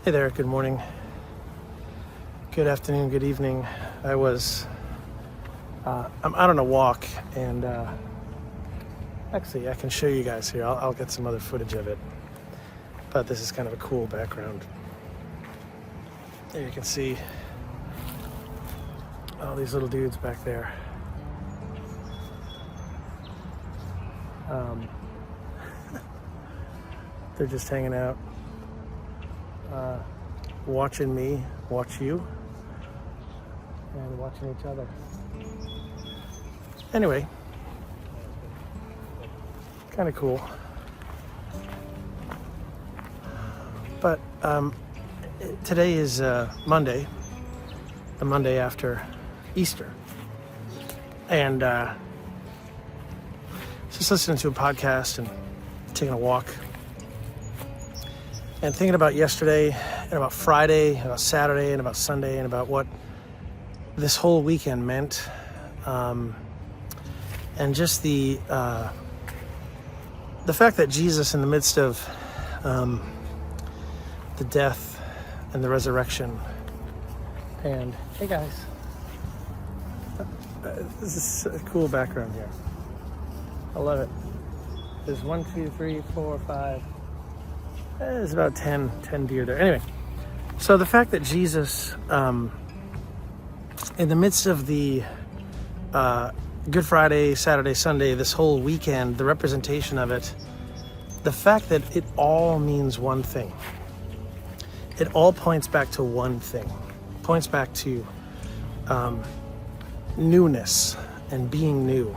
Hey there, good morning, good afternoon, good evening. I'm out on a walk, and actually I can show you guys here. I'll get some other footage of it, but this is kind of a cool background. There you can see all these little dudes back there. They're just hanging out, watching me watch you, and watching each other. Anyway, kind of cool. But today is Monday, the Monday after Easter, and just listening to a podcast and taking a walk and thinking about yesterday and about Friday, about Saturday and about Sunday and about what this whole weekend meant, and just the fact that Jesus, in the midst of the death and the resurrection, and hey guys, this is a cool background here. I love it. There's 1, 2, 3, 4, 5. There's about 10 deer there. Anyway, so the fact that Jesus, in the midst of the Good Friday, Saturday, Sunday, this whole weekend, the representation of it, the fact that it all means one thing. It all points back to one thing. Points back to newness and being new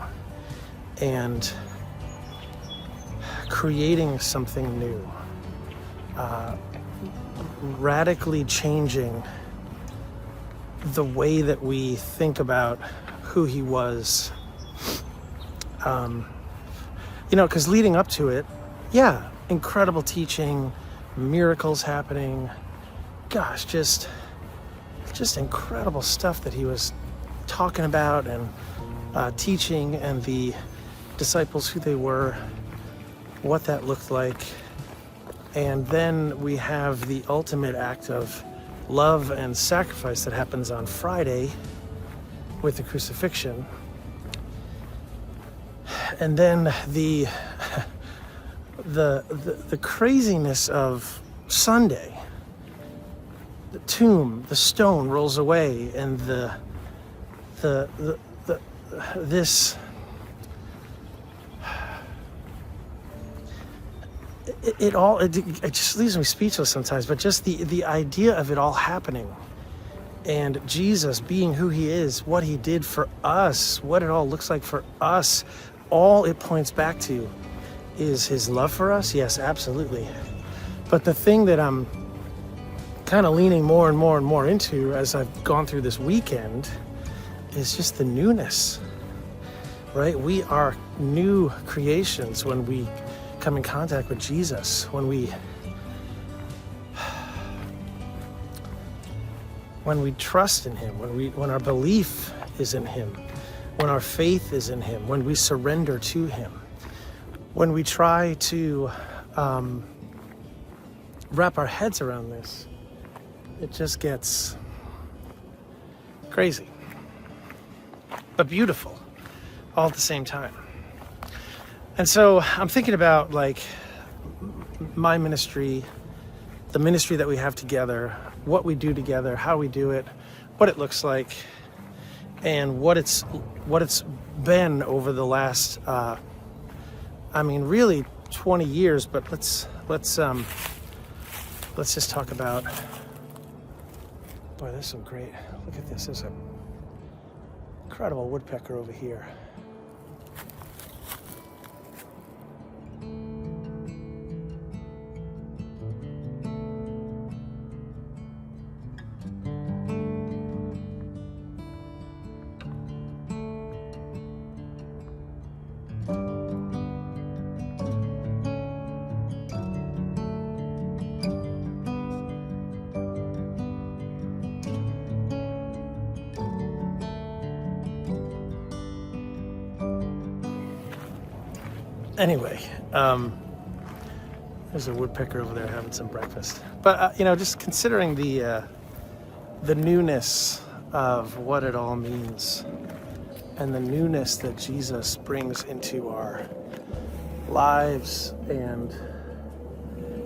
and creating something new. Radically changing the way that we think about who he was. Because leading up to it, incredible teaching, miracles happening. Gosh, just incredible stuff that he was talking about and teaching, and the disciples, who they were, what that looked like. And then we have the ultimate act of love and sacrifice that happens on Friday with the crucifixion. And then the craziness of Sunday. The tomb, the stone rolls away, and this it just leaves me speechless sometimes, but just the idea of it all happening, and Jesus being who he is, what he did for us, what it all looks like for us, all it points back to is his love for us. Yes, absolutely. But the thing that I'm kind of leaning more and more and more into as I've gone through this weekend is just the newness, right? We are new creations when we come in contact with Jesus, when we trust in him, when our belief is in him, when our faith is in him, when we surrender to him, when we try to wrap our heads around this, it just gets crazy, but beautiful all at the same time. And so I'm thinking about my ministry, the ministry that we have together, what we do together, how we do it, what it looks like, and what it's been over the last, really 20 years. But let's just talk about. Boy, there's some great. Look at this. There's an incredible woodpecker over here. Anyway, There's a woodpecker over there having some breakfast. But just considering the newness of what it all means, and the newness that Jesus brings into our lives, and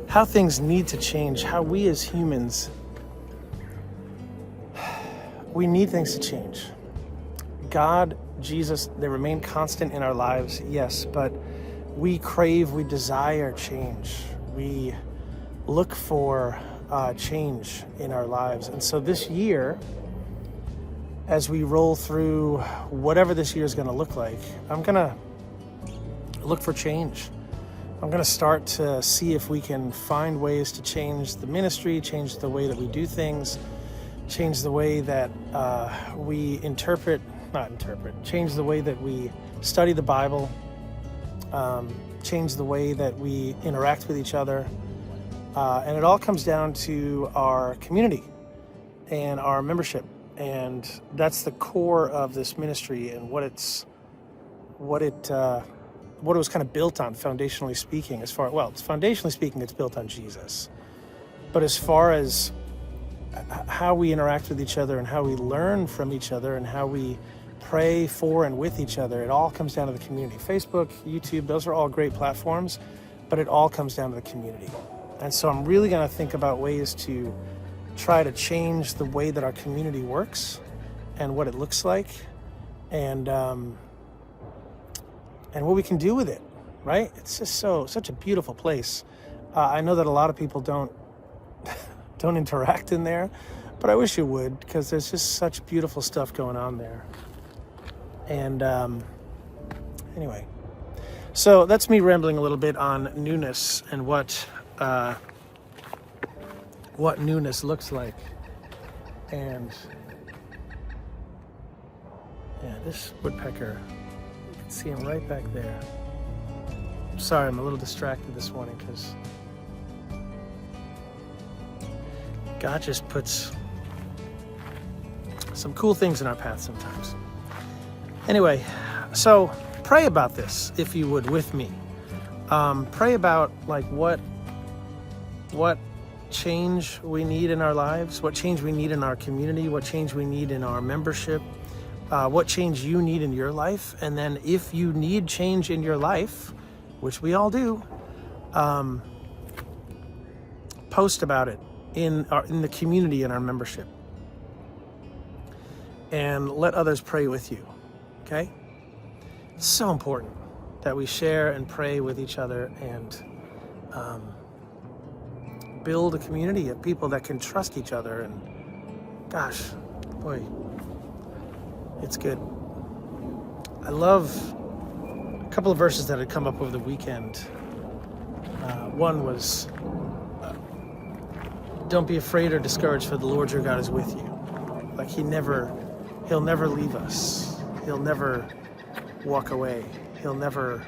how things need to change, how we as humans, we need things to change. God, Jesus, they remain constant in our lives, yes, but we crave, we desire change. We look for change in our lives. And so this year, as we roll through whatever this year is going to look like, I'm going to look for change. I'm going to start to see if we can find ways to change the ministry, change the way that we do things, change the way that we change the way that we study the Bible, change the way that we interact with each other. And it all comes down to our community and our membership. And that's the core of this ministry, and what it was kind of built on, foundationally speaking. Foundationally speaking, it's built on Jesus. But as far as how we interact with each other and how we learn from each other and how we pray for and with each other, it all comes down to the community. Facebook, YouTube, those are all great platforms, but it all comes down to the community. And so I'm really going to think about ways to try to change the way that our community works and what it looks like, and what we can do with it, right? It's just such a beautiful place. I know that a lot of people don't interact in there, but I wish you would, because there's just such beautiful stuff going on there. And anyway, so that's me rambling a little bit on newness and what newness looks like. And yeah, this woodpecker, you can see him right back there. Sorry, I'm a little distracted this morning because God just puts some cool things in our path sometimes. Anyway, so pray about this, if you would, with me. Pray about what change we need in our lives, what change we need in our community, what change we need in our membership, what change you need in your life. And then if you need change in your life, which we all do, post about it in the community, in our membership, and let others pray with you. Okay? It's so important that we share and pray with each other, and build a community of people that can trust each other. And gosh, boy, it's good. I love a couple of verses that had come up over the weekend. One was, don't be afraid or discouraged, for the Lord your God is with you. Like he'll never leave us. He'll never walk away. He'll never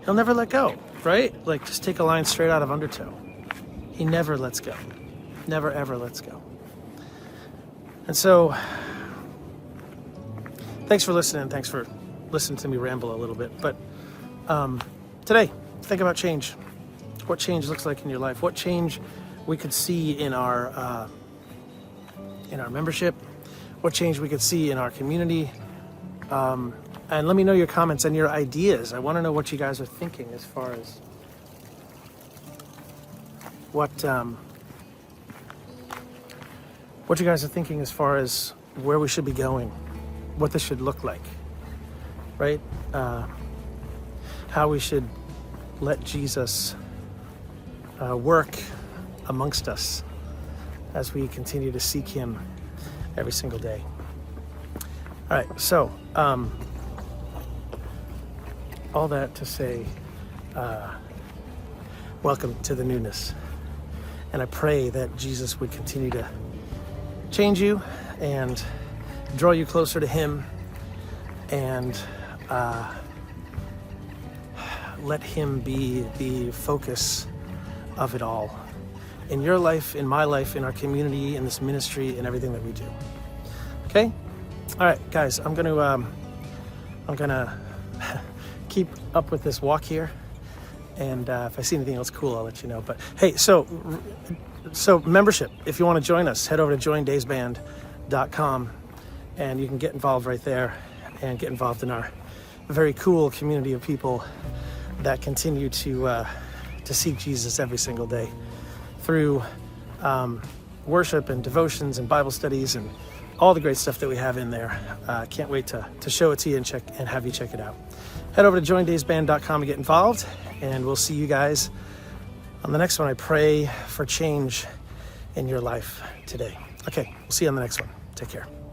let go, right? Like, just take a line straight out of Undertow. He never lets go. Never, ever lets go. And so, thanks for listening. Thanks for listening to me ramble a little bit. But today, think about change. What change looks like in your life. What change we could see in our membership. What change we could see in our community. And let me know your comments and your ideas. I want to know what you guys are thinking as far as what you guys are thinking as far as where we should be going, what this should look like, right? How we should let Jesus work amongst us as we continue to seek him every single day. All right, so all that to say, welcome to the newness. And I pray that Jesus would continue to change you and draw you closer to him, and let him be the focus of it all. In your life, in my life, in our community, in this ministry, in everything that we do. Okay? All right, guys, I'm gonna keep up with this walk here, And if I see anything else cool, I'll let you know. But hey, so membership, if you want to join us, head over to joindaysband.com and you can get involved right there and get involved in our very cool community of people that continue to seek Jesus every single day through worship and devotions and Bible studies and all the great stuff that we have in there. Can't wait to show it to you and have you check it out. Head over to joindaysband.com to get involved, and we'll see you guys on the next one. I pray for change in your life today. Okay, we'll see you on the next one. Take care.